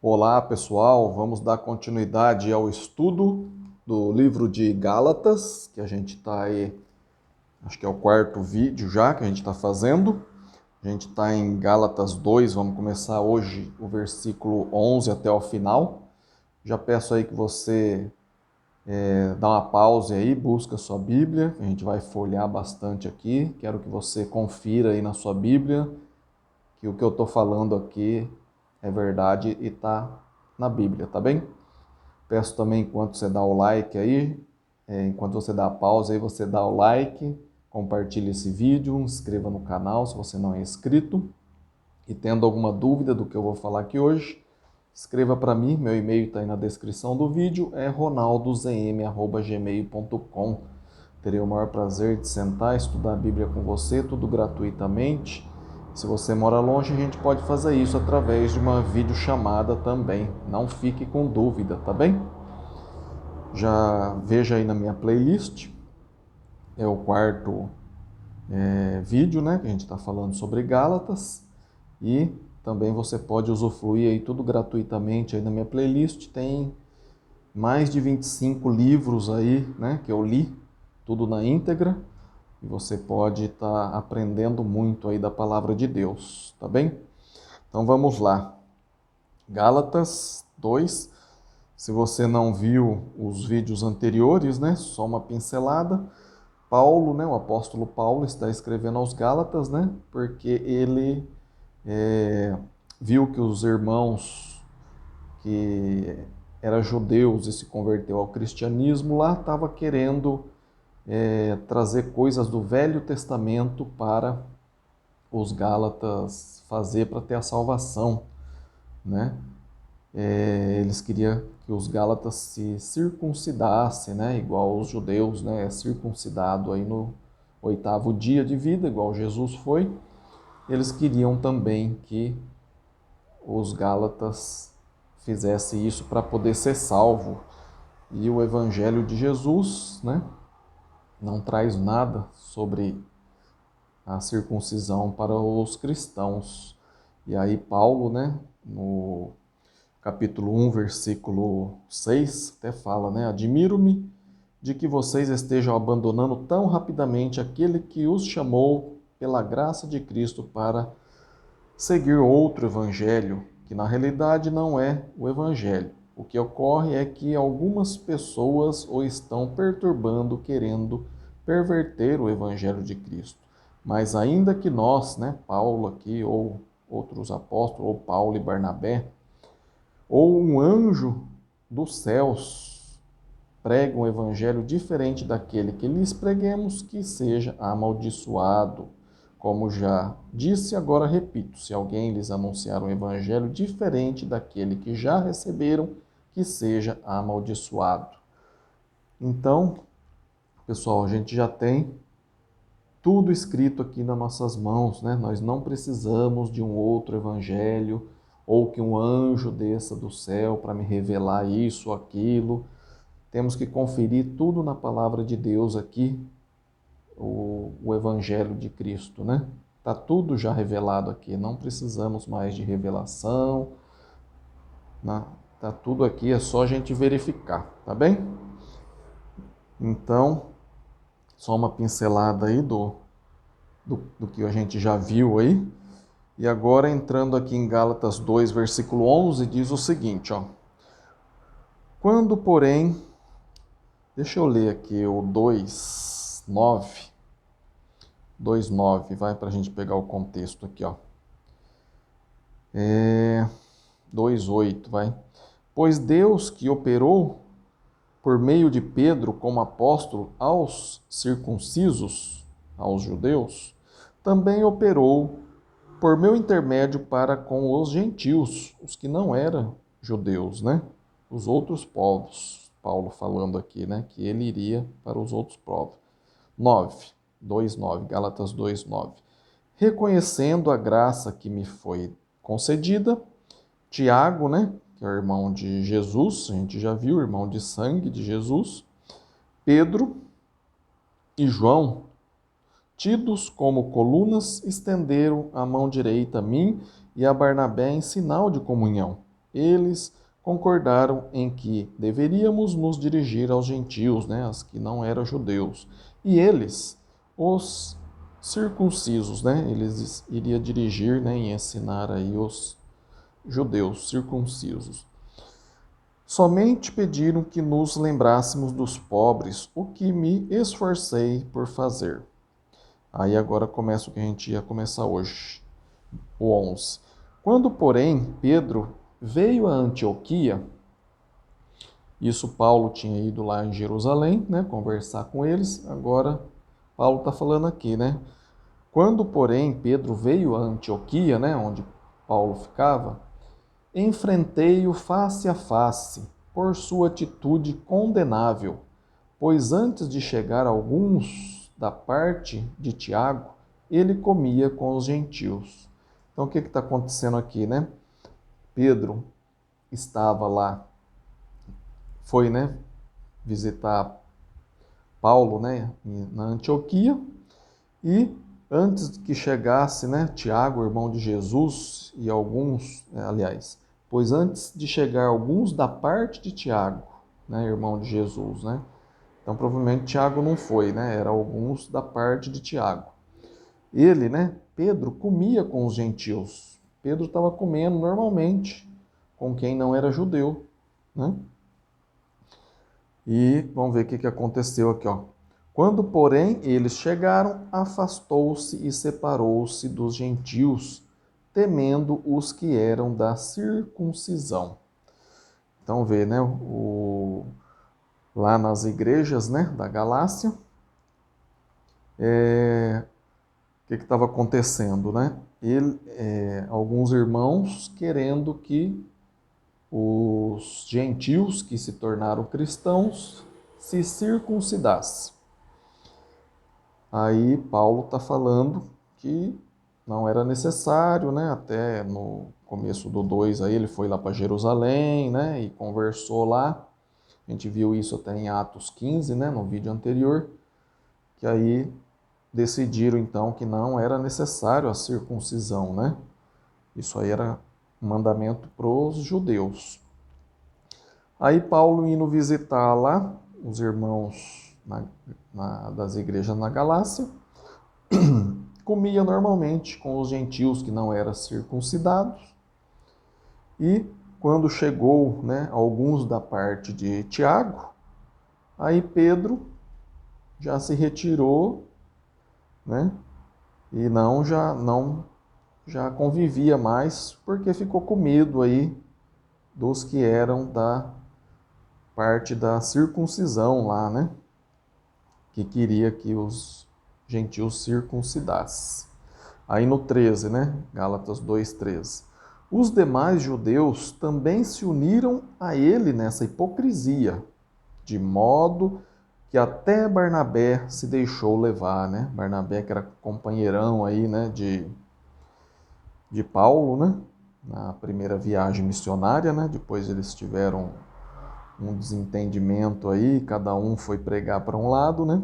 Olá, pessoal. Vamos dar continuidade ao estudo do livro de Gálatas, que a gente está aí, acho que é o quarto vídeo já que a gente está fazendo. A gente está em Gálatas 2, vamos começar hoje o versículo 11 até o final. Já peço aí que você dá uma pausa aí, busca a sua Bíblia, a gente vai folhear bastante aqui. Quero que você confira aí na sua Bíblia que o que eu estou falando aqui é verdade e está na Bíblia, tá bem? Peço também, enquanto você dá o like aí, enquanto você dá a pausa aí, você dá o like, compartilhe esse vídeo, inscreva no canal se você não é inscrito. E tendo alguma dúvida do que eu vou falar aqui hoje, escreva para mim, meu e-mail está aí na descrição do vídeo, é ronaldozm@gmail.com. Terei o maior prazer de sentar e estudar a Bíblia com você, tudo gratuitamente. Se você mora longe, a gente pode fazer isso através de uma videochamada também. Não fique com dúvida, tá bem? Já veja aí na minha playlist, é o quarto vídeo, né, que a gente está falando sobre Gálatas, e também você pode usufruir aí tudo gratuitamente aí na minha playlist. Tem mais de 25 livros aí, né, que eu li, tudo na íntegra, e você pode estar aprendendo muito aí da palavra de Deus, tá bem? Então vamos lá. Gálatas 2. Se você não viu os vídeos anteriores, né, só uma pincelada. Paulo, né, o apóstolo Paulo está escrevendo aos Gálatas, né, porque ele viu que os irmãos que eram judeus e se converteu ao cristianismo lá estava querendo trazer coisas do Velho Testamento para os Gálatas fazer para ter a salvação, né? Eles queriam que os Gálatas se circuncidassem, né? Igual os judeus, né? É circuncidado aí no 8º dia de vida, igual Jesus foi. Eles queriam também que os Gálatas fizessem isso para poder ser salvo. E o Evangelho de Jesus, né? Não traz nada sobre a circuncisão para os cristãos. E aí Paulo, né, no capítulo 1, versículo 6, até fala, né, admiro-me de que vocês estejam abandonando tão rapidamente aquele que os chamou pela graça de Cristo para seguir outro evangelho, que na realidade não é o evangelho. O que ocorre é que algumas pessoas o estão perturbando, querendo perverter o evangelho de Cristo. Mas ainda que nós, né, Paulo aqui, ou outros apóstolos, ou Paulo e Barnabé, ou um anjo dos céus pregue um evangelho diferente daquele que lhes preguemos, que seja amaldiçoado. Como já disse, agora repito, se alguém lhes anunciar um evangelho diferente daquele que já receberam, que seja amaldiçoado. Então, pessoal, a gente já tem tudo escrito aqui nas nossas mãos, né? Nós não precisamos de um outro evangelho ou que um anjo desça do céu para me revelar isso ou aquilo. Temos que conferir tudo na palavra de Deus aqui, o evangelho de Cristo, né? Tá tudo já revelado aqui, não precisamos mais de revelação, né? Tá tudo aqui, é só a gente verificar, tá bem? Então, só uma pincelada aí do que a gente já viu aí. E agora, entrando aqui em Gálatas 2, versículo 11, diz o seguinte, ó. Quando, porém, deixa eu ler aqui o 2:9. 2:9, vai para a gente pegar o contexto aqui, ó. 2:8, vai. Pois Deus que operou por meio de Pedro como apóstolo aos circuncisos, aos judeus, também operou por meu intermédio para com os gentios, os que não eram judeus, né? Os outros povos. Paulo falando aqui, né? Que ele iria para os outros povos. 2:9, Gálatas 2:9. Reconhecendo a graça que me foi concedida, Tiago, né? Que é o irmão de Jesus, a gente já viu, irmão de sangue de Jesus, Pedro e João, tidos como colunas, estenderam a mão direita a mim e a Barnabé em sinal de comunhão. eles concordaram em que deveríamos nos dirigir aos gentios, né, as que não eram judeus, e eles, os circuncisos, né, eles iriam dirigir, né, e ensinar aí os judeus circuncisos. Somente pediram que nos lembrássemos dos pobres, o que me esforcei por fazer. Aí agora começa o que a gente ia começar hoje, o 11. Quando, porém, Pedro veio a Antioquia, isso Paulo tinha ido lá em Jerusalém, né, conversar com eles, agora Paulo está falando aqui, né? Quando, porém, Pedro veio a Antioquia, né, onde Paulo ficava, enfrentei-o face a face, por sua atitude condenável, pois antes de chegar alguns da parte de Tiago, ele comia com os gentios. Então, o que está acontecendo aqui, né? Pedro estava lá, foi, né, visitar Paulo, né, na Antioquia, e antes que chegasse, né, Tiago, irmão de Jesus, e alguns, pois antes de chegar alguns da parte de Tiago, né, irmão de Jesus, né, então provavelmente Tiago não foi, né, era alguns da parte de Tiago. Ele, né, Pedro, comia com os gentios. Pedro estava comendo normalmente com quem não era judeu, né? E vamos ver o que aconteceu aqui, ó. Quando, porém, eles chegaram, afastou-se e separou-se dos gentios, temendo os que eram da circuncisão. Então, vê, né, lá nas igrejas, né, da Galácia, o que estava acontecendo, né? Alguns irmãos querendo que os gentios que se tornaram cristãos se circuncidassem. Aí Paulo está falando que não era necessário, né? Até no começo do 2 aí ele foi lá para Jerusalém, né? E conversou lá. A gente viu isso até em Atos 15, né? No vídeo anterior. Que aí decidiram então que não era necessário a circuncisão, né? Isso aí era um mandamento para os judeus. Aí Paulo indo visitar lá os irmãos das igrejas na Galácia, comia normalmente com os gentios que não eram circuncidados. E quando chegou, né, alguns da parte de Tiago, aí Pedro já se retirou, né, e já convivia mais, porque ficou com medo aí dos que eram da parte da circuncisão lá, né, que queria que os gentios circuncidassem. Aí no 13, né? Gálatas 2:13. Os demais judeus também se uniram a ele nessa hipocrisia, de modo que até Barnabé se deixou levar, né? Barnabé que era companheirão aí, né, de Paulo, né? Na primeira viagem missionária, né? Depois eles tiveram um desentendimento aí, cada um foi pregar para um lado, né?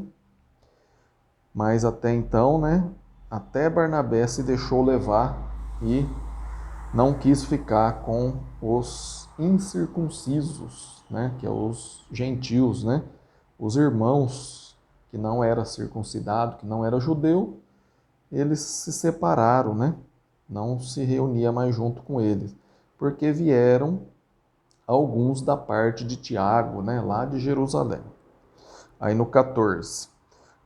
Mas até então, né? Até Barnabé se deixou levar e não quis ficar com os incircuncisos, né? Que é os gentios, né? Os irmãos que não era circuncidado, que não era judeu, eles se separaram, né? Não se reunia mais junto com eles, porque vieram alguns da parte de Tiago, né? Lá de Jerusalém. Aí no 14.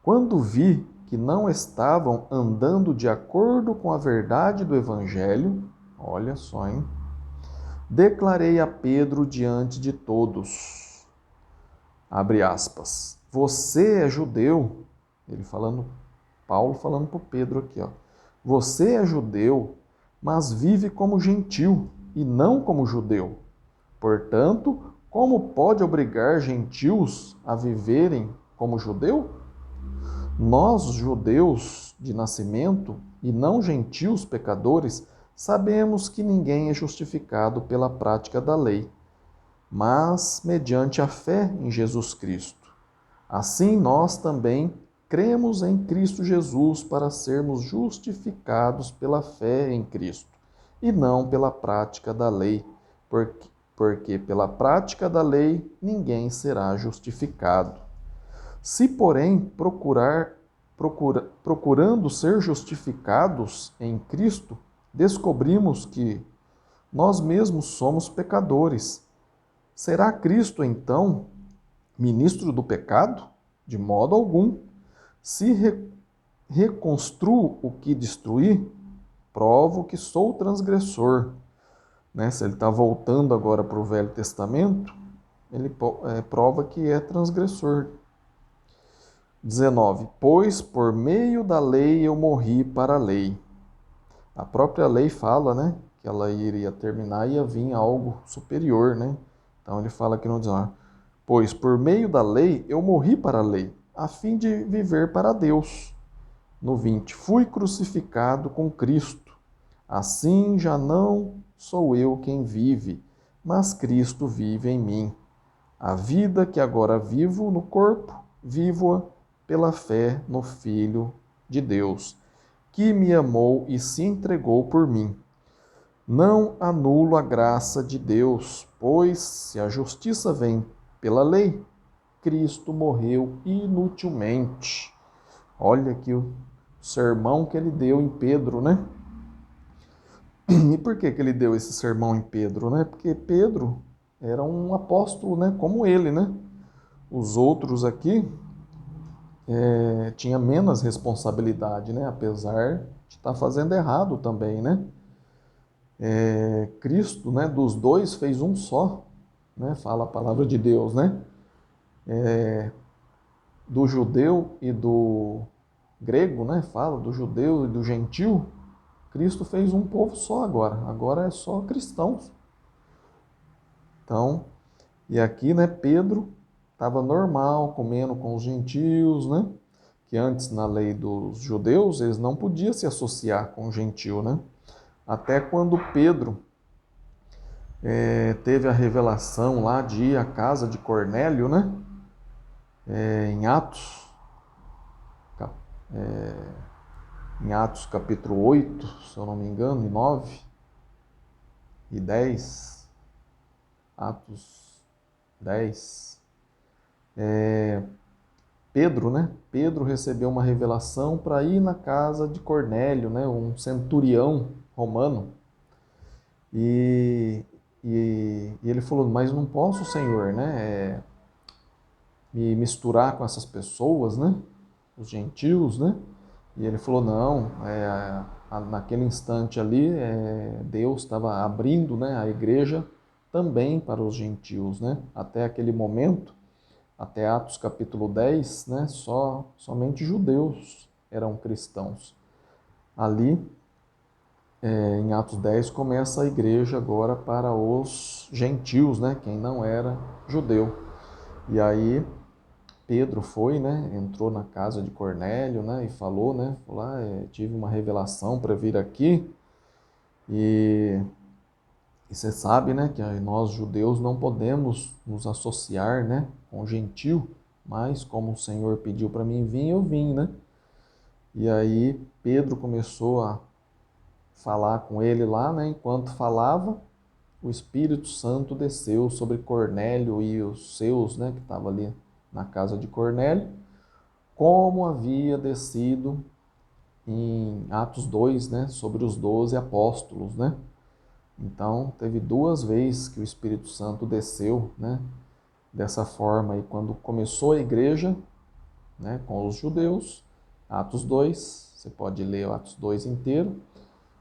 Quando vi que não estavam andando de acordo com a verdade do Evangelho, olha só, hein? Declarei a Pedro diante de todos, abre aspas, você é judeu, Paulo falando para Pedro aqui, ó, você é judeu, mas vive como gentil e não como judeu. Portanto, como pode obrigar gentios a viverem como judeu? Nós, judeus de nascimento e não gentios pecadores, sabemos que ninguém é justificado pela prática da lei, mas mediante a fé em Jesus Cristo. Assim, nós também cremos em Cristo Jesus para sermos justificados pela fé em Cristo, e não pela prática da lei, porque pela prática da lei ninguém será justificado. Se, porém, procurando ser justificados em Cristo, descobrimos que nós mesmos somos pecadores, será Cristo, então, ministro do pecado? De modo algum. Se reconstruo o que destruí, provo que sou transgressor. Se ele está voltando agora para o Velho Testamento, ele prova que é transgressor. 19. Pois por meio da lei eu morri para a lei. A própria lei fala, que ela iria terminar e ia vir algo superior, Então ele fala aqui no 19. Pois por meio da lei eu morri para a lei, a fim de viver para Deus. No 20. Fui crucificado com Cristo. Assim já não sou eu quem vive, mas Cristo vive em mim. A vida que agora vivo no corpo, vivo-a pela fé no Filho de Deus, que me amou e se entregou por mim. Não anulo a graça de Deus, pois se a justiça vem pela lei, Cristo morreu inutilmente. Olha aqui o sermão que ele deu em Pedro, E por que ele deu esse sermão em Pedro, Porque Pedro era um apóstolo, como ele, Os outros aqui tinham menos responsabilidade, Apesar de estar fazendo errado também, Cristo, dos dois fez um só, Fala a palavra de Deus, Do judeu e do grego, Fala do judeu e do gentil. Cristo fez um povo só agora é só cristãos. Então, e aqui, Pedro estava normal, comendo com os gentios, Que antes na lei dos judeus eles não podiam se associar com o gentil, Até quando Pedro teve a revelação lá de ir à casa de Cornélio, Em Atos, em Atos capítulo 8, se eu não me engano, e 9 e 10, Atos 10, Pedro recebeu uma revelação para ir na casa de Cornélio, um centurião romano, e ele falou, mas não posso, Senhor, me misturar com essas pessoas, os gentios, E ele falou, não, naquele instante ali, Deus estava abrindo, a igreja também para os gentios, Até aquele momento, até Atos capítulo 10, somente judeus eram cristãos. Ali, em Atos 10, começa a igreja agora para os gentios, quem não era judeu. E aí, Pedro foi, entrou na casa de Cornélio, e falou, tive uma revelação para vir aqui, e você sabe, que nós judeus não podemos nos associar, com o gentio, mas como o Senhor pediu para mim vir, eu vim, E aí Pedro começou a falar com ele lá, Enquanto falava, o Espírito Santo desceu sobre Cornélio e os seus, que estavam ali na casa de Cornélio, como havia descido em Atos 2, sobre os 12 apóstolos, Então, teve 2 vezes que o Espírito Santo desceu, dessa forma. E quando começou a igreja, com os judeus, Atos 2, você pode ler o Atos 2 inteiro,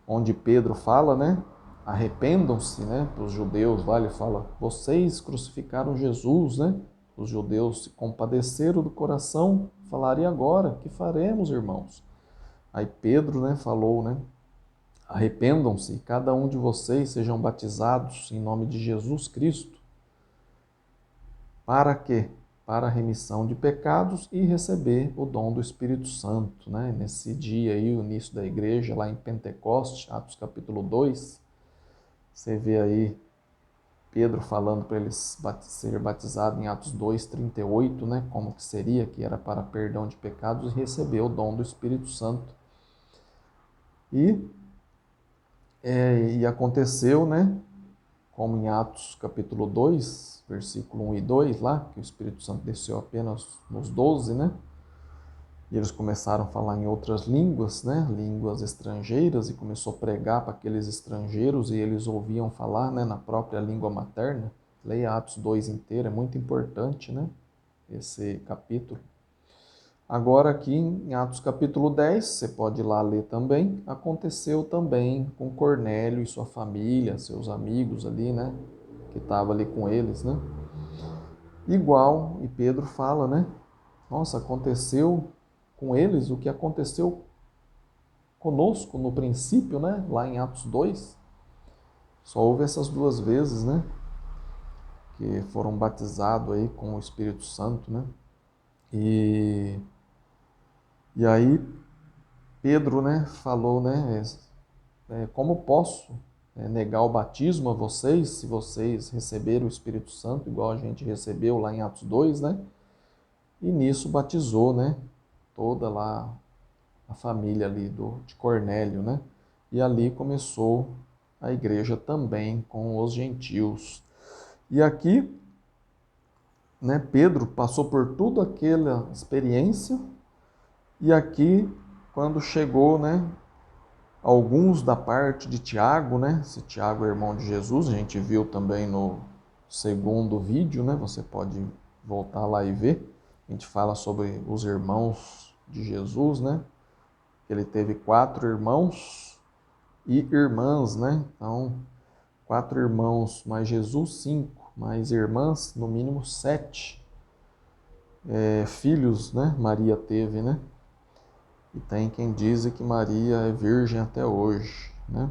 onde Pedro fala, arrependam-se, para os judeus lá, ele fala, vocês crucificaram Jesus, Os judeus se compadeceram do coração, falaram, e agora? Que faremos, irmãos? Aí Pedro, falou, arrependam-se, cada um de vocês sejam batizados em nome de Jesus Cristo. Para quê? Para a remissão de pecados e receber o dom do Espírito Santo, Nesse dia aí, o início da igreja, lá em Pentecoste, Atos capítulo 2, você vê aí Pedro falando para eles ser batizados em Atos 2, 38, como que seria, que era para perdão de pecados e receber o dom do Espírito Santo. E aconteceu, como em Atos capítulo 2, versículo 1 e 2 lá, que o Espírito Santo desceu apenas nos 12, né? E eles começaram a falar em outras línguas, né? Línguas estrangeiras, e começou a pregar para aqueles estrangeiros e eles ouviam falar, né, na própria língua materna. Leia Atos 2 inteiro, é muito importante, né? Esse capítulo. Agora aqui em Atos capítulo 10, você pode ir lá ler também, aconteceu também com Cornélio e sua família, seus amigos ali, né? Que estavam ali com eles, né? Igual, e Pedro fala, né? Nossa, aconteceu com eles o que aconteceu conosco no princípio, né? Lá em Atos 2. Só houve essas duas vezes, né? Que foram batizados aí com o Espírito Santo, né? E aí Pedro, né, falou, né? Como posso negar o batismo a vocês, se vocês receberam o Espírito Santo, igual a gente recebeu lá em Atos 2, né? E nisso batizou, né? Toda lá a família ali de Cornélio, né? E ali começou a igreja também com os gentios. E aqui, né, Pedro passou por toda aquela experiência e aqui, quando chegou, né, alguns da parte de Tiago, né? Esse Tiago é irmão de Jesus, a gente viu também no segundo vídeo, né? Você pode voltar lá e ver. A gente fala sobre os irmãos de Jesus, né? Ele teve 4 irmãos e irmãs, né? Então, 4 irmãos mais Jesus, 5, mais irmãs, no mínimo 7 filhos, né? Maria teve, né? E tem quem diz que Maria é virgem até hoje, né?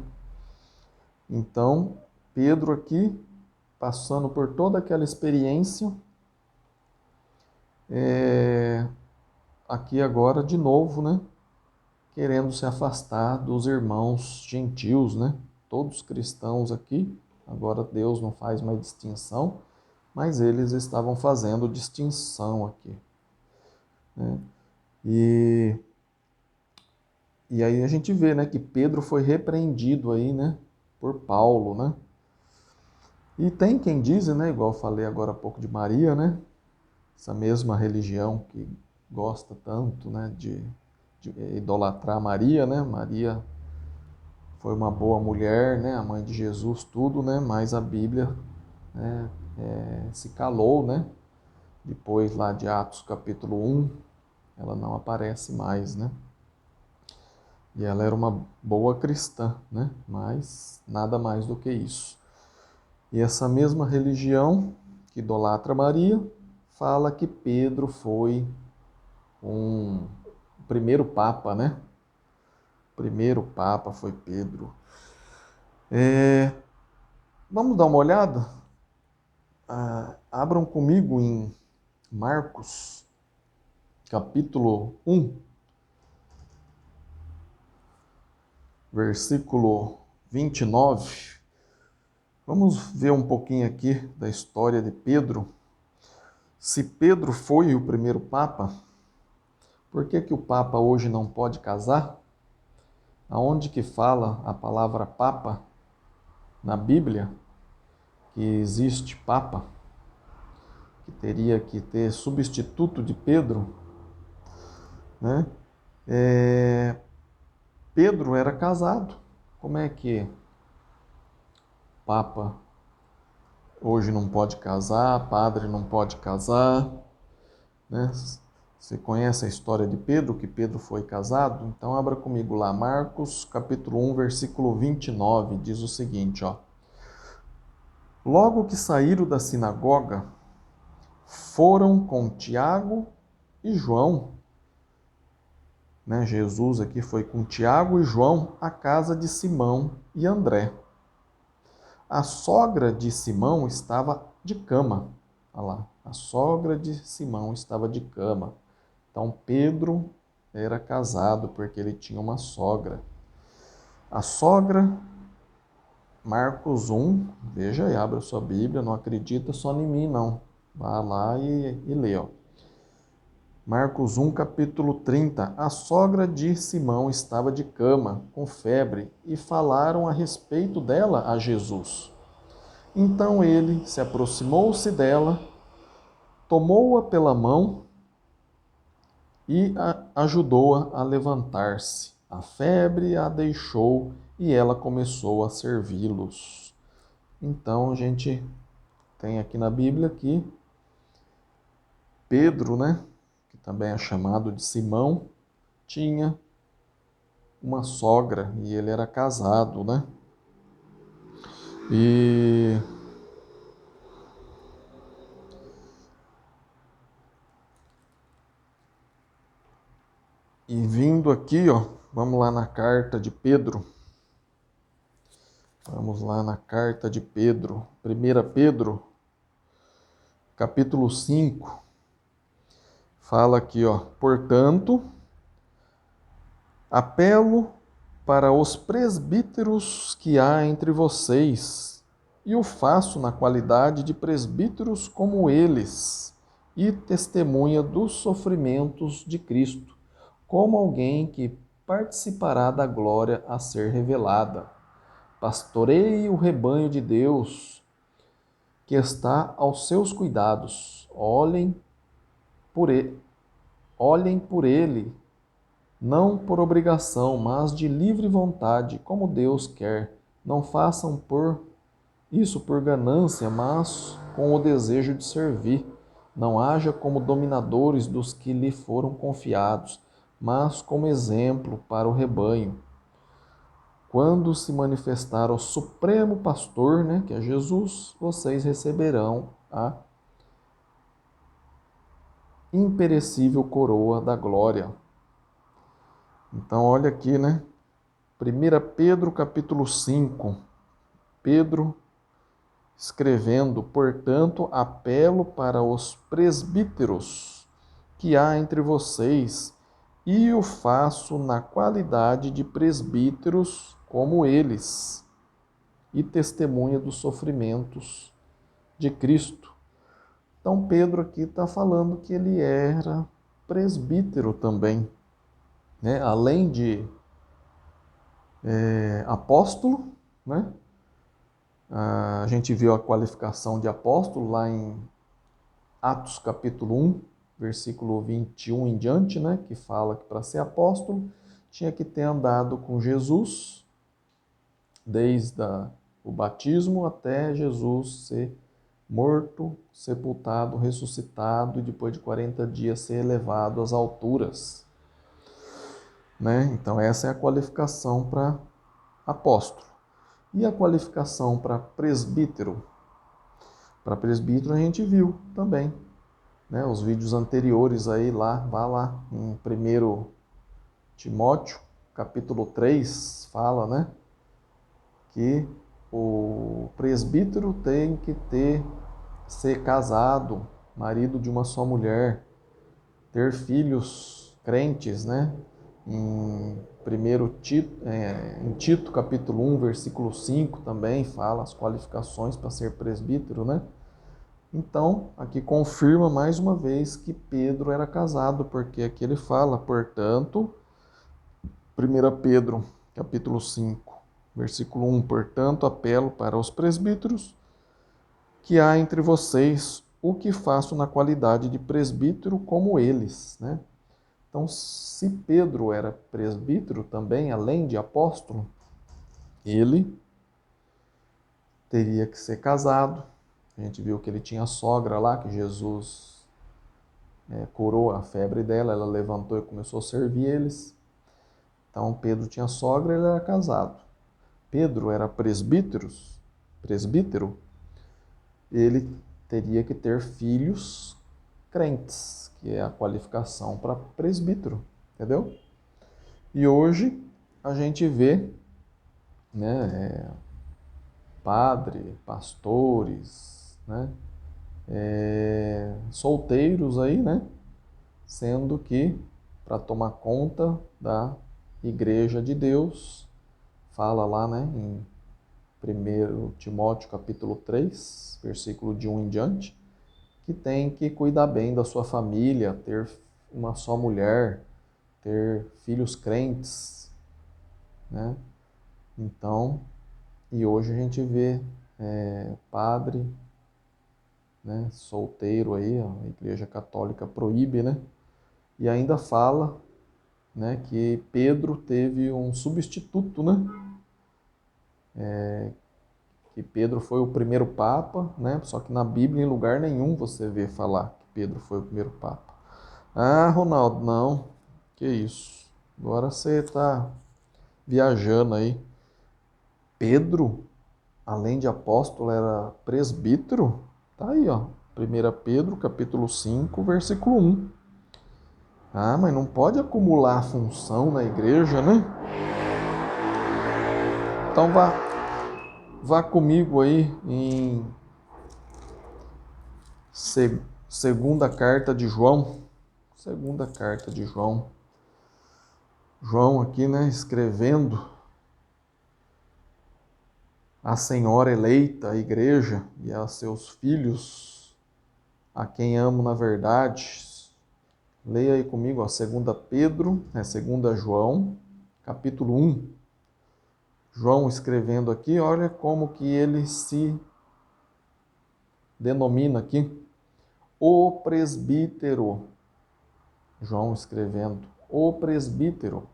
Então, Pedro aqui, passando por toda aquela experiência, aqui agora de novo, né? Querendo se afastar dos irmãos gentios, né? Todos cristãos aqui, agora Deus não faz mais distinção, mas eles estavam fazendo distinção aqui, né? E aí a gente vê, né, que Pedro foi repreendido aí, né, por Paulo, né? E tem quem diz, né, igual eu falei agora há pouco de Maria, né, essa mesma religião que gosta tanto, né, de idolatrar Maria, né? Maria foi uma boa mulher, né, a mãe de Jesus, tudo, né, mas a Bíblia, né, se calou, né? Depois lá de Atos capítulo 1, ela não aparece mais, né? E ela era uma boa cristã, né? Mas nada mais do que isso. E essa mesma religião que idolatra Maria fala que Pedro foi o primeiro papa, né? O primeiro papa foi Pedro. Vamos dar uma olhada? Abram comigo em Marcos, capítulo 1, versículo 29. Vamos ver um pouquinho aqui da história de Pedro. Se Pedro foi o primeiro papa, por que o papa hoje não pode casar? Aonde que fala a palavra papa na Bíblia? Que existe papa, que teria que ter substituto de Pedro, né? Pedro era casado. Como é que papa hoje não pode casar, padre não pode casar, né? Você conhece a história de Pedro, que Pedro foi casado? Então abra comigo lá, Marcos, capítulo 1, versículo 29, diz o seguinte, ó. Logo que saíram da sinagoga, foram com Tiago e João, né? Jesus aqui foi com Tiago e João à casa de Simão e André. A sogra de Simão estava de cama. Olha lá, a sogra de Simão estava de cama. Então Pedro era casado porque ele tinha uma sogra. A sogra, Marcos 1, veja aí, abra sua Bíblia, não acredita só em mim não. Vá lá e lê, ó. Marcos 1, capítulo 30. A sogra de Simão estava de cama, com febre, e falaram a respeito dela a Jesus. Então ele se aproximou-se dela, tomou-a pela mão e ajudou-a a levantar-se. A febre a deixou e ela começou a servi-los. Então a gente tem aqui na Bíblia que Pedro, né, que também é chamado de Simão, tinha uma sogra e ele era casado, né? E, e vindo aqui, ó, vamos lá na carta de Pedro. Vamos lá na carta de Pedro. 1 Pedro, capítulo 5. Fala aqui, ó. Portanto, apelo para os presbíteros que há entre vocês, e o faço na qualidade de presbíteros como eles, e testemunha dos sofrimentos de Cristo, como alguém que participará da glória a ser revelada. Pastoreie o rebanho de Deus que está aos seus cuidados. Olhem por ele, não por obrigação, mas de livre vontade, como Deus quer. Não façam por ganância, mas com o desejo de servir. Não haja como dominadores dos que lhe foram confiados, mas como exemplo para o rebanho. Quando se manifestar o Supremo Pastor, né, que é Jesus, vocês receberão a imperecível coroa da glória. Então, olha aqui, né? 1 Pedro capítulo 5. Pedro escrevendo, portanto, apelo para os presbíteros que há entre vocês, e o faço na qualidade de presbíteros como eles, e testemunha dos sofrimentos de Cristo. Então, Pedro aqui está falando que ele era presbítero também, né? Além de apóstolo, né? A gente viu a qualificação de apóstolo lá em Atos capítulo 1, versículo 21 em diante, né? Que fala que para ser apóstolo tinha que ter andado com Jesus desde o batismo até Jesus ser morto, sepultado, ressuscitado e depois de 40 dias ser elevado às alturas, né? Então essa é a qualificação para apóstolo. E a qualificação para presbítero? Para presbítero a gente viu também, né? Os vídeos anteriores aí lá, vá lá em 1 Timóteo, capítulo 3, fala, né, que o presbítero tem que ser casado, marido de uma só mulher, ter filhos crentes, né? Em Tito, capítulo 1, versículo 5, também fala as qualificações para ser presbítero, né? Então, aqui confirma mais uma vez que Pedro era casado, porque aqui ele fala, portanto, 1 Pedro, capítulo 5, versículo 1, portanto, apelo para os presbíteros que há entre vocês, o que faço na qualidade de presbítero como eles, né? Então, se Pedro era presbítero também, além de apóstolo, ele teria que ser casado. A gente viu que ele tinha sogra lá, que Jesus curou a febre dela, ela levantou e começou a servir eles. Então, Pedro tinha sogra, ele era casado. Pedro era presbítero, ele teria que ter filhos crentes, que é a qualificação para presbítero, entendeu? E hoje a gente vê, né, padre, pastores, né, solteiros aí, né, sendo que para tomar conta da Igreja de Deus, fala lá, né, em 1 Timóteo capítulo 3, versículo de 1 em diante, que tem que cuidar bem da sua família, ter uma só mulher, ter filhos crentes, né? Então, e hoje a gente vê padre, né, solteiro aí, a Igreja Católica proíbe, né? E ainda fala, né, que Pedro teve um substituto, né? Que Pedro foi o primeiro papa, né? Só que na Bíblia em lugar nenhum você vê falar que Pedro foi o primeiro papa. Ah, Ronaldo, não. Que isso? Agora você está viajando aí. Pedro, além de apóstolo, era presbítero? Tá aí, ó. 1 Pedro, capítulo 5, versículo 1. Ah, mas não pode acumular função na igreja, né? Então vá comigo aí em segunda carta de João. Segunda carta de João. João aqui, né, escrevendo a senhora eleita, a igreja e a seus filhos, a quem amo na verdade. Leia aí comigo, ó, 2 Pedro, 2 João, capítulo 1. João escrevendo aqui, olha como que ele se denomina aqui, o presbítero. João escrevendo, o presbítero,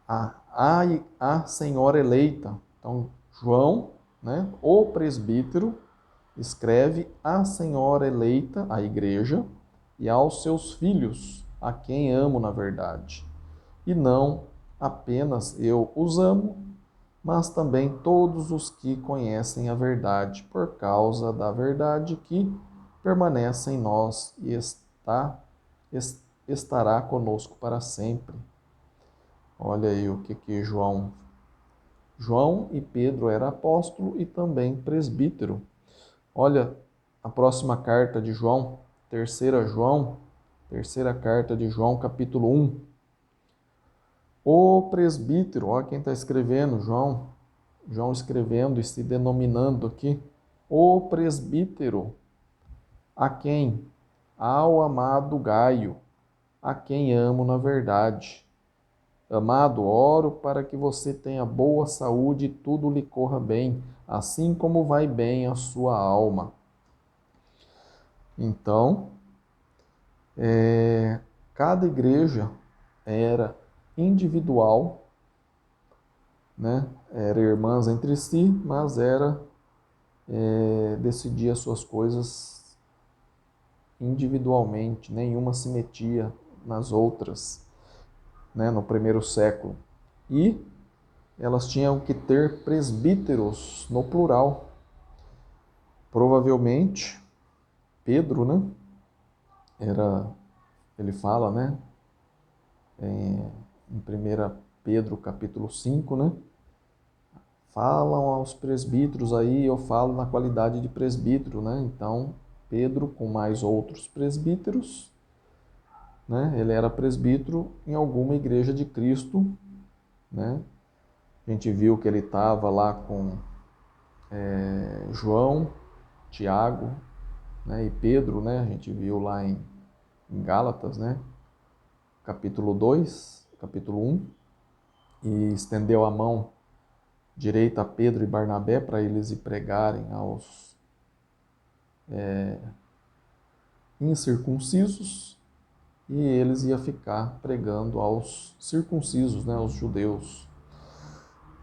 a senhora eleita. Então, João, né, o presbítero, escreve a senhora eleita, a igreja, e aos seus filhos, a quem amo na verdade. E não apenas eu os amo, mas também todos os que conhecem a verdade, por causa da verdade que permanece em nós e estará conosco para sempre. Olha aí o que João e Pedro era apóstolo e também presbítero. Olha a próxima carta de João, terceira carta de João, capítulo 1. O presbítero, olha quem está escrevendo, João escrevendo e se denominando aqui, o presbítero, a quem? Ao amado Gaio, a quem amo na verdade. Amado, oro para que você tenha boa saúde e tudo lhe corra bem, assim como vai bem a sua alma. Então, cada igreja era individual, né? Era irmãs entre si, mas decidia suas coisas individualmente, nenhuma se metia nas outras, né? No primeiro século. E elas tinham que ter presbíteros no plural. Provavelmente, Pedro, né? Ele fala, né? Em 1 Pedro capítulo 5, né? Falam aos presbíteros aí, eu falo na qualidade de presbítero, né? Então, Pedro com mais outros presbíteros, né? Ele era presbítero em alguma igreja de Cristo, né? A gente viu que ele estava lá com João, Tiago, né? E Pedro, né? A gente viu lá em Gálatas, né? Capítulo 2, capítulo 1, e estendeu a mão direita a Pedro e Barnabé para eles ir pregarem aos incircuncisos e eles iam ficar pregando aos circuncisos, né, aos judeus.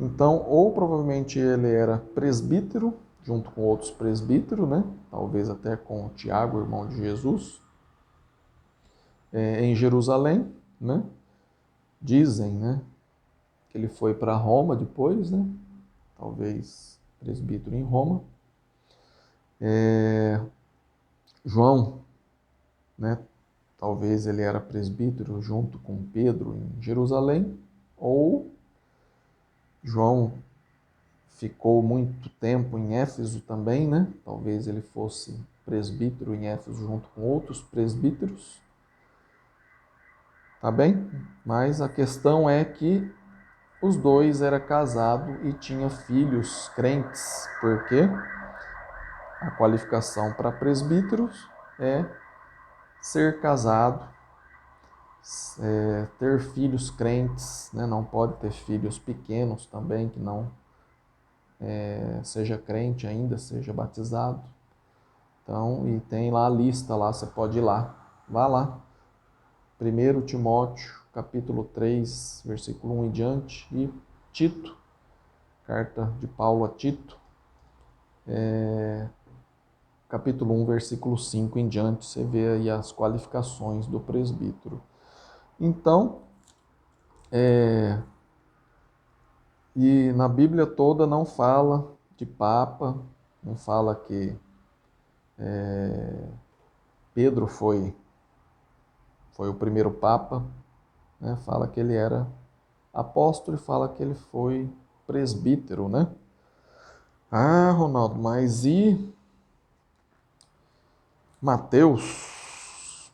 Então, ou provavelmente ele era presbítero, junto com outros presbíteros, né, talvez até com Tiago, irmão de Jesus, em Jerusalém, né, dizem, né, que ele foi para Roma depois, né, talvez presbítero em Roma. João, né, talvez ele era presbítero junto com Pedro em Jerusalém, ou João ficou muito tempo em Éfeso também, né? Talvez ele fosse presbítero em Éfeso junto com outros presbíteros. Tá bem? Mas a questão é que os dois eram casados e tinham filhos crentes, porque a qualificação para presbíteros é ser casado, ter filhos crentes, né? Não pode ter filhos pequenos também, que não seja crente ainda, seja batizado. Então, e tem lá a lista lá, você pode ir lá. Vá lá. 1 Timóteo, capítulo 3, versículo 1 em diante, e Tito, carta de Paulo a Tito, capítulo 1, versículo 5 em diante, você vê aí as qualificações do presbítero. Então, e na Bíblia toda não fala de papa, não fala que Pedro foi o primeiro papa, né? Fala que ele era apóstolo e fala que ele foi presbítero, né? Ah, Ronaldo, mas e Mateus,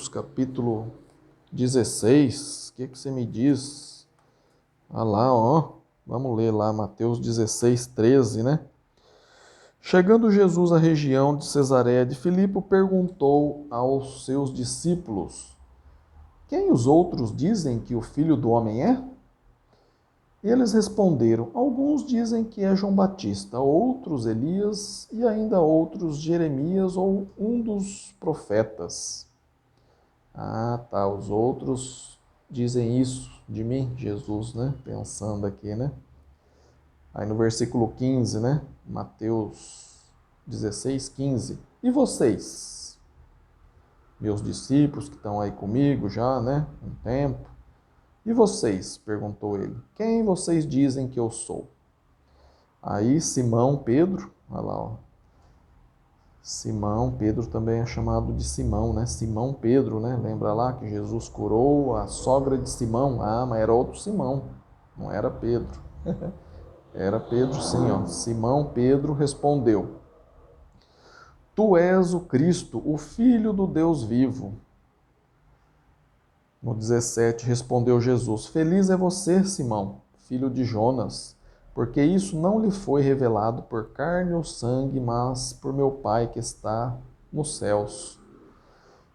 capítulo 16, o que você me diz? Ah lá, ó, vamos ler lá, Mateus 16, 13, né? Chegando Jesus à região de Cesareia de Filipe, perguntou aos seus discípulos: Quem os outros dizem que o Filho do Homem é? E eles responderam: Alguns dizem que é João Batista, outros Elias e ainda outros Jeremias ou um dos profetas. Ah, tá, os outros dizem isso de mim, Jesus, né? Pensando aqui, né? Aí no versículo 15, né? Mateus 16, 15. E vocês, meus discípulos que estão aí comigo já, né? Um tempo. E vocês? Perguntou ele. Quem vocês dizem que eu sou? Aí Simão Pedro, olha lá, ó. Simão Pedro também é chamado de Simão, né? Simão Pedro, né? Lembra lá que Jesus curou a sogra de Simão? Ah, mas era outro Simão, não era Pedro. Era Pedro sim, ó. Simão Pedro respondeu: Tu és o Cristo, o Filho do Deus vivo. No 17 respondeu Jesus: Feliz é você, Simão, filho de Jonas, porque isso não lhe foi revelado por carne ou sangue, mas por meu Pai que está nos céus.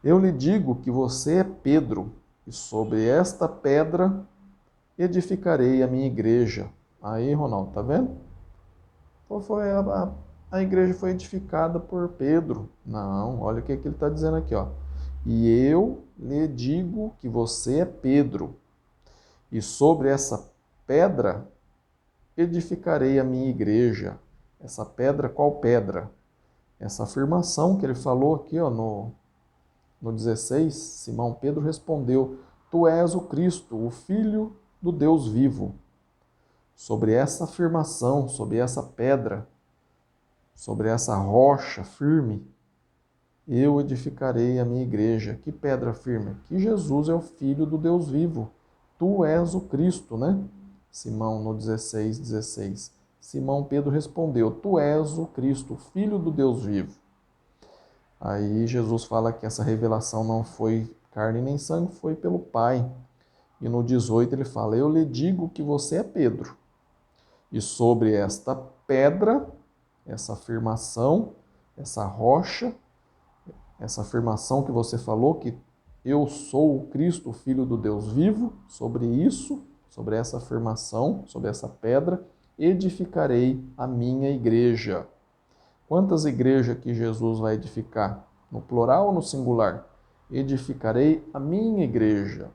Eu lhe digo que você é Pedro, e sobre esta pedra edificarei a minha igreja. Aí, Ronaldo, tá vendo? A igreja foi edificada por Pedro. Não, olha o que ele está dizendo aqui, ó. E eu lhe digo que você é Pedro, e sobre essa pedra edificarei a minha igreja. Essa pedra, qual pedra? Essa afirmação que ele falou aqui, ó, no 16, Simão Pedro respondeu: Tu és o Cristo, o Filho do Deus vivo. Sobre essa afirmação, sobre essa pedra, sobre essa rocha firme, eu edificarei a minha igreja. Que pedra firme? Que Jesus é o Filho do Deus vivo. Tu és o Cristo, né? Simão, no 16, 16. Simão Pedro respondeu: Tu és o Cristo, Filho do Deus vivo. Aí Jesus fala que essa revelação não foi carne nem sangue, foi pelo Pai. E no 18 ele fala: Eu lhe digo que você é Pedro. E sobre esta pedra, essa afirmação, essa rocha, essa afirmação que você falou, que eu sou o Cristo, o Filho do Deus vivo, sobre isso, sobre essa afirmação, sobre essa pedra, edificarei a minha igreja. Quantas igrejas que Jesus vai edificar? No plural ou no singular? Edificarei a minha igreja.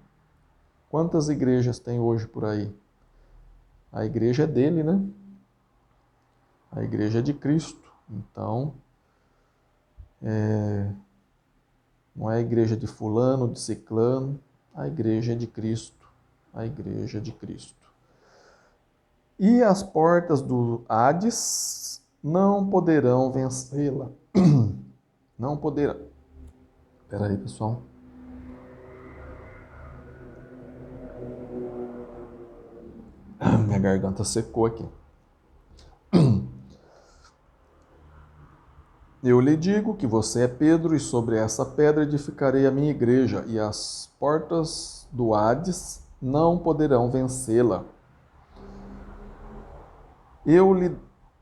Quantas igrejas tem hoje por aí? A igreja é dele, né? A igreja é de Cristo. Então, não é a igreja de fulano, de ciclano, a igreja é de Cristo. A igreja é de Cristo. E as portas do Hades não poderão vencê-la. Não poderão. Espera aí, pessoal. Minha garganta secou aqui. Eu lhe digo que você é Pedro, e sobre essa pedra edificarei a minha igreja, e as portas do Hades não poderão vencê-la. Eu lhe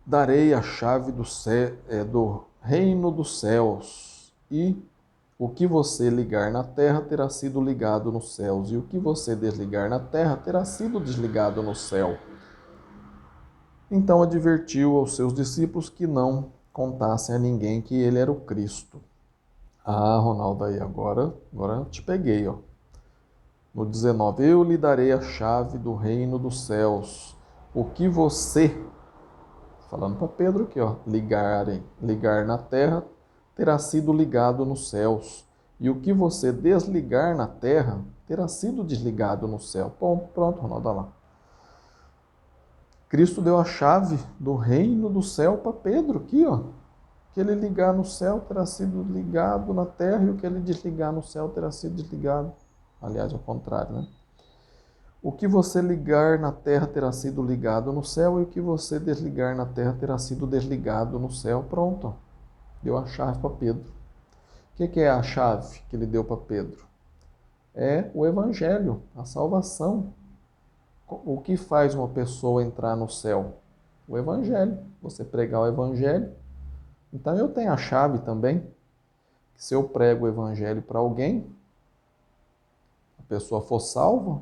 darei a chave do reino dos céus, e o que você ligar na terra terá sido ligado nos céus, e o que você desligar na terra terá sido desligado no céu. Então advertiu aos seus discípulos que não contassem a ninguém que ele era o Cristo. Ah, Ronaldo, aí agora eu te peguei, ó. No 19, eu lhe darei a chave do reino dos céus. O que você, falando para Pedro aqui, ó, ligar na terra, terá sido ligado nos céus. E o que você desligar na terra, terá sido desligado no céu. Bom, pronto, Ronaldo, olha lá. Cristo deu a chave do reino do céu para Pedro aqui, ó. O que ele ligar no céu terá sido ligado na terra e o que ele desligar no céu terá sido desligado. Aliás, ao contrário, né? O que você ligar na terra terá sido ligado no céu e o que você desligar na terra terá sido desligado no céu. Pronto. Deu a chave para Pedro. O que é a chave que ele deu para Pedro? É o Evangelho, a salvação. O que faz uma pessoa entrar no céu? O Evangelho. Você pregar o Evangelho. Então eu tenho a chave também. Se eu prego o Evangelho para alguém, a pessoa for salva,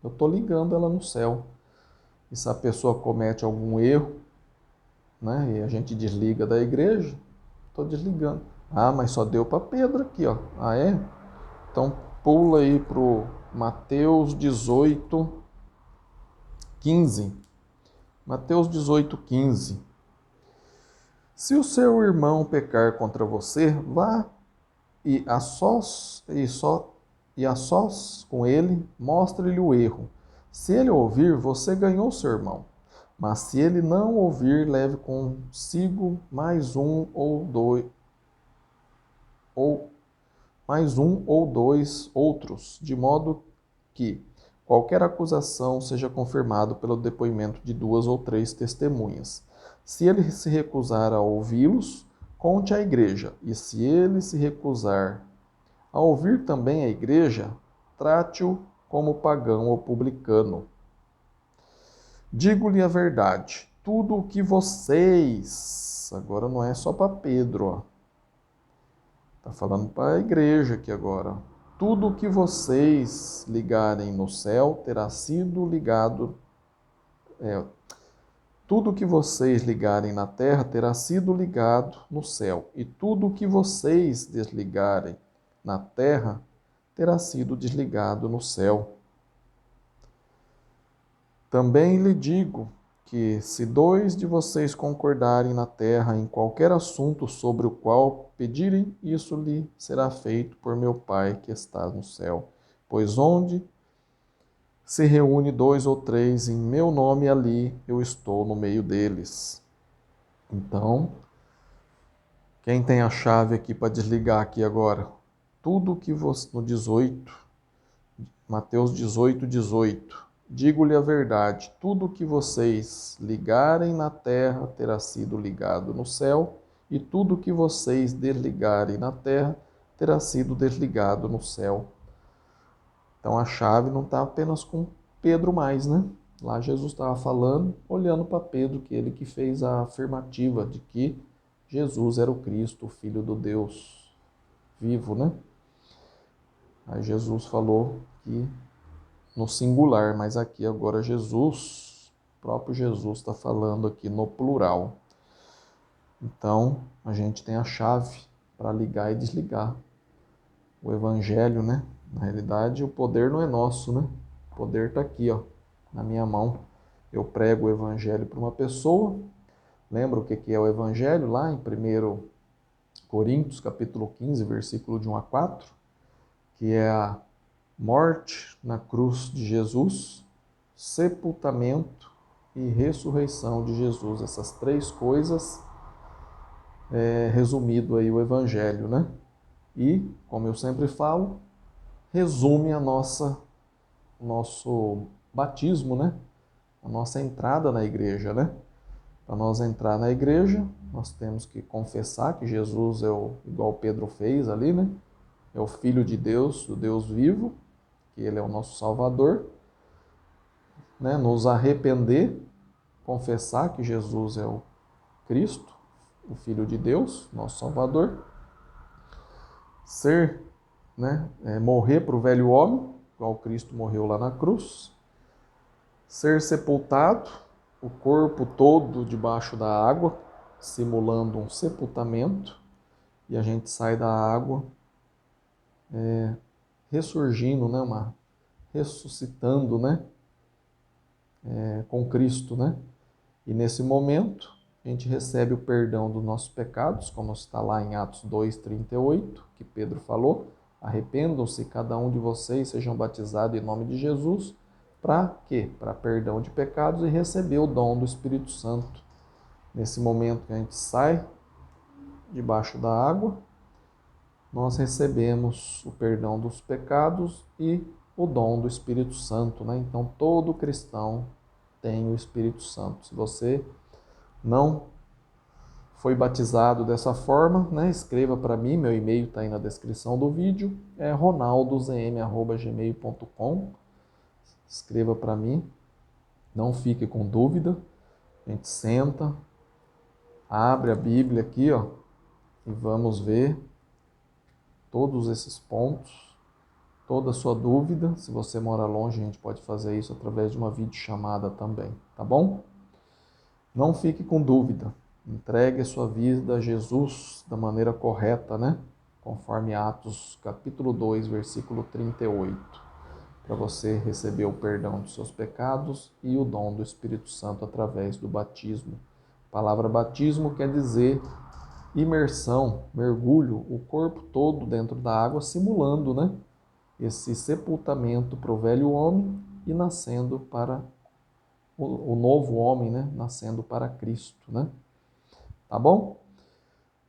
eu estou ligando ela no céu. E se a pessoa comete algum erro, né, e a gente desliga da igreja, estou desligando. Ah, mas só deu para Pedro aqui, ó. Ah, é? Então pula aí para o Mateus 18, 15. Mateus 18, 15. Se o seu irmão pecar contra você, vá e a sós com ele, mostre-lhe o erro. Se ele ouvir, você ganhou seu irmão. Mas se ele não ouvir, leve consigo mais um ou dois outros, de modo que qualquer acusação seja confirmada pelo depoimento de 2 ou 3 testemunhas. Se ele se recusar a ouvi-los, conte à igreja, e se ele se recusar a ouvir também a igreja, trate-o como pagão ou publicano. Digo-lhe a verdade, tudo o que vocês, agora não é só para Pedro, ó. Está falando para a igreja aqui agora. Tudo o que vocês ligarem no céu terá sido ligado. Tudo o que vocês ligarem na terra terá sido ligado no céu. E tudo o que vocês desligarem na terra terá sido desligado no céu. Também lhe digo que, se 2 de vocês concordarem na terra em qualquer assunto sobre o qual pedirem, isso lhe será feito por meu Pai que está no céu. Pois onde se reúne 2 ou 3 em meu nome, ali eu estou no meio deles. Então, quem tem a chave aqui para desligar aqui agora? Tudo que você, no 18, Mateus 18, 18. Digo-lhe a verdade, tudo que vocês ligarem na terra terá sido ligado no céu, e tudo que vocês desligarem na terra terá sido desligado no céu. Então a chave não está apenas com Pedro mais, né? Lá Jesus estava falando, olhando para Pedro, que ele que fez a afirmativa de que Jesus era o Cristo, o Filho do Deus vivo, né? Aí Jesus falou que no singular, mas aqui agora Jesus, o próprio Jesus está falando aqui no plural. Então, a gente tem a chave para ligar e desligar. O Evangelho, né? Na realidade, o poder não é nosso, né? O poder está aqui, ó, na minha mão. Eu prego o Evangelho para uma pessoa. Lembra o que é o Evangelho? Lá em 1 Coríntios, capítulo 15, versículo de 1 a 4, que é a morte na cruz de Jesus, sepultamento e ressurreição de Jesus. Essas 3 coisas, resumido aí o Evangelho, né? E, como eu sempre falo, resume nosso batismo, né? A nossa entrada na igreja, né? Para nós entrar na igreja, nós temos que confessar que Jesus igual Pedro fez ali, né? É o Filho de Deus, o Deus vivo, que Ele é o nosso Salvador, né? Nos arrepender, confessar que Jesus é o Cristo, o Filho de Deus, nosso Salvador, morrer para o velho homem, igual Cristo morreu lá na cruz, ser sepultado, o corpo todo debaixo da água, simulando um sepultamento, e a gente sai da água ressurgindo, né? Ressuscitando, né? Com Cristo, né? E nesse momento, a gente recebe o perdão dos nossos pecados, como está lá em Atos 2:38, que Pedro falou. Arrependam-se cada um de vocês, sejam batizados em nome de Jesus. Para quê? Para perdão de pecados e receber o dom do Espírito Santo. Nesse momento que a gente sai debaixo da água, nós recebemos o perdão dos pecados e o dom do Espírito Santo, né? Então, todo cristão tem o Espírito Santo. Se você não foi batizado dessa forma, né? Escreva para mim, meu e-mail está aí na descrição do vídeo, é ronaldozm@gmail.com. Escreva para mim, não fique com dúvida. A gente senta, abre a Bíblia aqui, ó, e vamos ver todos esses pontos, toda a sua dúvida. Se você mora longe, a gente pode fazer isso através de uma videochamada também, tá bom? Não fique com dúvida. Entregue a sua vida a Jesus da maneira correta, né? Conforme Atos capítulo 2, versículo 38, para você receber o perdão dos seus pecados e o dom do Espírito Santo através do batismo. A palavra batismo quer dizer imersão, mergulho, o corpo todo dentro da água, simulando, né? Esse sepultamento para o velho homem e nascendo para o novo homem, né? Nascendo para Cristo, né? Tá bom?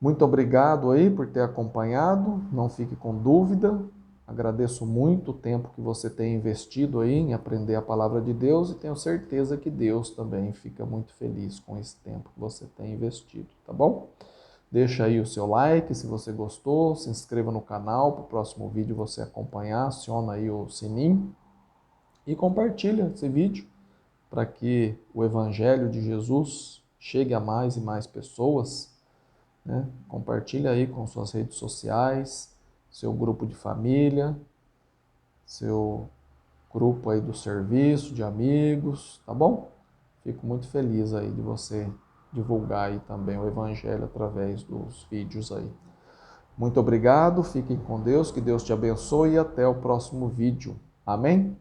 Muito obrigado aí por ter acompanhado, não fique com dúvida. Agradeço muito o tempo que você tem investido aí em aprender a palavra de Deus e tenho certeza que Deus também fica muito feliz com esse tempo que você tem investido, tá bom? Deixa aí o seu like se você gostou, se inscreva no canal para o próximo vídeo você acompanhar, aciona aí o sininho e compartilha esse vídeo para que o Evangelho de Jesus chegue a mais e mais pessoas, né? Compartilha aí com suas redes sociais, seu grupo de família, seu grupo aí do serviço, de amigos, tá bom? Fico muito feliz aí de você divulgar aí também o Evangelho através dos vídeos aí. Muito obrigado, fiquem com Deus, que Deus te abençoe e até o próximo vídeo. Amém?